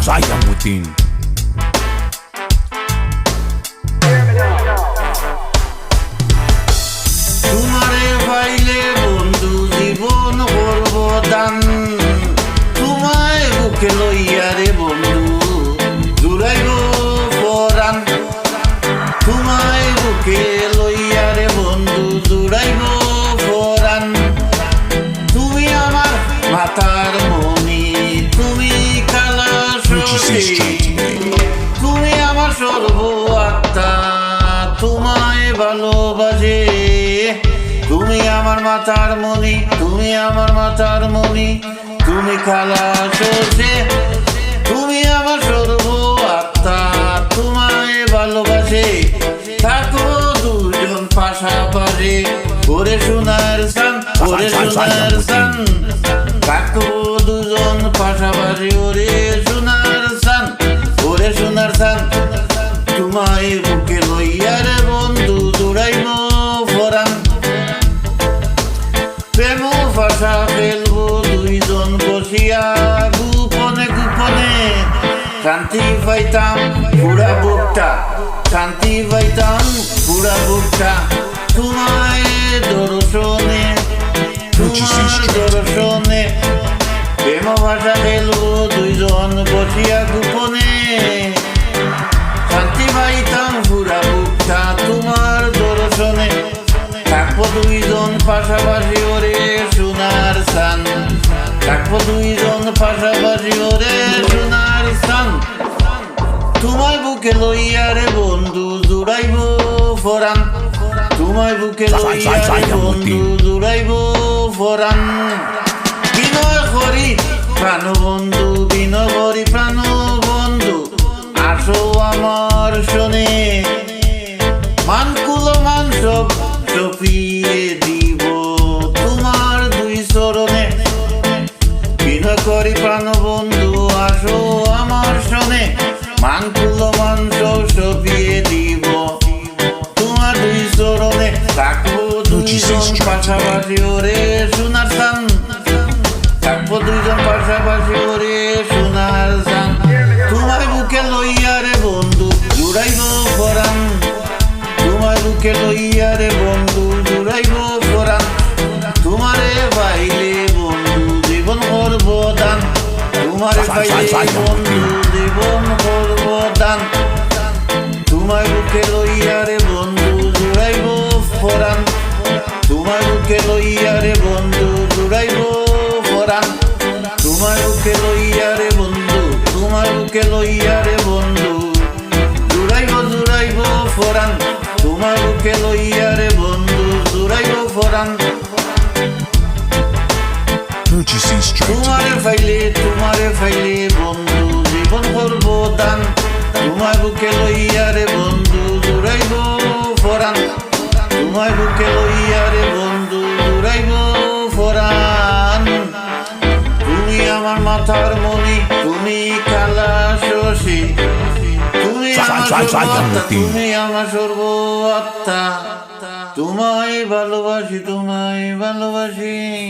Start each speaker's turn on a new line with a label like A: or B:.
A: Zayamuddin.
B: তোমারে পাইলে বন্ধু জীবন করব দান, তোমায় বুকে লইয়া রে বন্ধু জুড়াইব পরাণ, তোমায় বুকে লইয়া রে বন্ধু জুড়াইব পরাণ। তুমি আমার মাতার মনি, তুমি কালা তুমি আমার সর্ব আত্মা, তোমায় ভালোবাসে। তুমি আমার মাতার মনি, তুমি আমার মাতার মনি, তুমি খালা সর্ষে, তুমি আমার সর্ব আত্মা, তোমায় ভালোবাসে। থাকো দুজন পাশাপাশি, ওরে সোনার সান, ওরে সোনার সান। থাকো দুজন পাশাপাশি, ওরে সোনার সান, ওরে সোনার সান। তোমায় বুকে লইয়া রে বন্ধু জুড়াইব পরাণ, প্রেম ভাষা ফেলবো দুইজন বসিয়া গোপনে গোপনে। শান্তি পাইতাম পুরা বুকটা, শান্তি পাইতাম পুরা বুকটা, তোমায় দর্শনে, তোমার দর্শনে। প্রেম ভাষা ফেলবো দুইজন বসিয়া গোপনে, শান্তি পাইতাম পুরা বুকটা তোমার দর্শনে। থাকবো দুইজন পাশাপাশি, ওরে সোনার সান। থাকবো দুইজন পাশাপাশি, ওরে সোনার সান। তোমায় বুকে লইয়া রে বন্ধু জুড়াইব পরাণ, তোমায় বুকে লইয়া রে বন্ধু জুড়াইব পরাণ। বিনয় করি প্রাণ বন্ধু, বিনয় করি প্রাণ বন্ধু, আসো আমার শোনে। মানকুল মান সব চপিয়ে দিব তোমার দুই চরণে। বিনয় করি প্রাণ বন্ধু, আসো আমার শোনে। মানকুল মান সব চপিয়ে দিব তোমার দুই চরণে। থাকবো দুইজন পাশাপাশি, ওরে সোনার সান। থাকবো দুইজন পাশাপাশি, ওরে সোনার সান। তোমার বুকে লইয়া রে বন্ধু জুড়াইব পরাণ, তোমার বুকে লইয়া রে বন্ধু জুড়াইব পরাণ। তোমারে পাইলে বন্ধু জীবন করব দান, তোমারে পাইলে বন্ধু জীবন করব দান। তোমার বুকে লইয়া রে বন্ধু জুড়াইব পরাণ, তোমার বুকে লইয়া রে বন্ধু জুড়াইব পরাণ। তোমার বুকে লইয়া রে বন্ধু, তোমার বুকে লইয়া রে বন্ধু জুড়াইব জুড়াইব পরাণ। তোমার বুকে লইয়া রে বন্ধু জুড়াইব পরাণ। তোমারে ফাইলে বন্ধু জীবন করব দান, তোমার বুকে লইয়া রে বন্ধু জুড়াইব পরাণ। তোমার বুকে লইয়া রে বন্ধু জুড়াইব পরাণ। তুমি আমার মাথার মনি, তুমি কালা শশী, তুমি আমার সর্বাত্মা, তুমি আমার সর্বাত্মা। তোমায় ভালোবাসি, তোমায় ভালোবাসি।